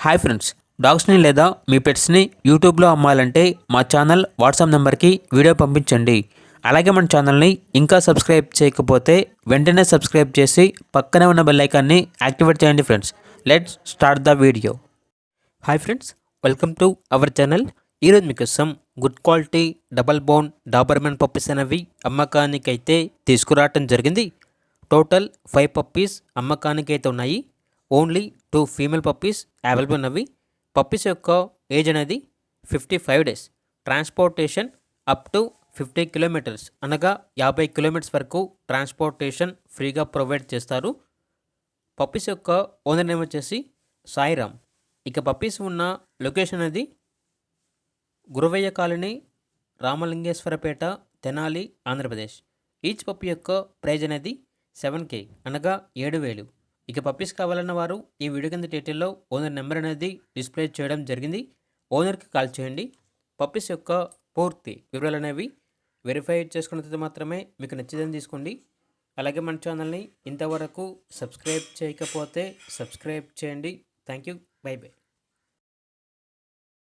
Hi friends, డాగ్స్ని లేదా మీ పెట్స్ని యూట్యూబ్లో అమ్మాలంటే మా ఛానల్ వాట్సాప్ నెంబర్కి వీడియో పంపించండి. అలాగే మన ఛానల్ని ఇంకా సబ్స్క్రైబ్ చేయకపోతే వెంటనే సబ్స్క్రైబ్ చేసి పక్కనే ఉన్న బెల్ ఐకాన్ని యాక్టివేట్ చేయండి friends. Let's start the video. Hi friends, welcome to our channel. ఈరోజు మీకోసం good quality double bone Doberman puppies అనేవి అమ్మకానికైతే తీసుకురావటం జరిగింది. టోటల్ 5 పప్పీస్ అమ్మకానికైతే ఉన్నాయి. ఓన్లీ 2 ఫీమేల్ పప్పీస్ అవైలబుల్ ఉన్నవి. పప్పీస్ యొక్క ఏజ్ అనేది 55 days. Transportation up to 50 kilometres అనగా 50 కిలోమీటర్స్ వరకు ట్రాన్స్పోర్టేషన్ ఫ్రీగా ప్రొవైడ్ చేస్తారు. పప్పీస్ యొక్క ఓనర్ నేమ్ వచ్చేసి సాయిరామ్. ఇక పప్పీస్ ఉన్న లొకేషన్ అనేది Guravayya colony, Ramalingeswarapeta, Tenali, Andhra Pradesh. Each puppy యొక్క ప్రైజ్ అనేది 7K అనగా 7,000. ఇక పప్పీస్ కావాలన్న వారు ఈ వీడియో కింద టైటిల్లో ఓనర్ నెంబర్ అనేది డిస్ప్లే చేయడం జరిగింది. ఓనర్కి కాల్ చేయండి. పప్పీస్ యొక్క పూర్తి వివరాలు అనేవి వెరిఫై చేసుకున్న తర్వాత మాత్రమే మీకు నచ్చేదని తీసుకోండి. అలాగే మన ఛానల్ని ఇంతవరకు సబ్స్క్రైబ్ చేయకపోతే సబ్స్క్రైబ్ చేయండి. Thank you. By by.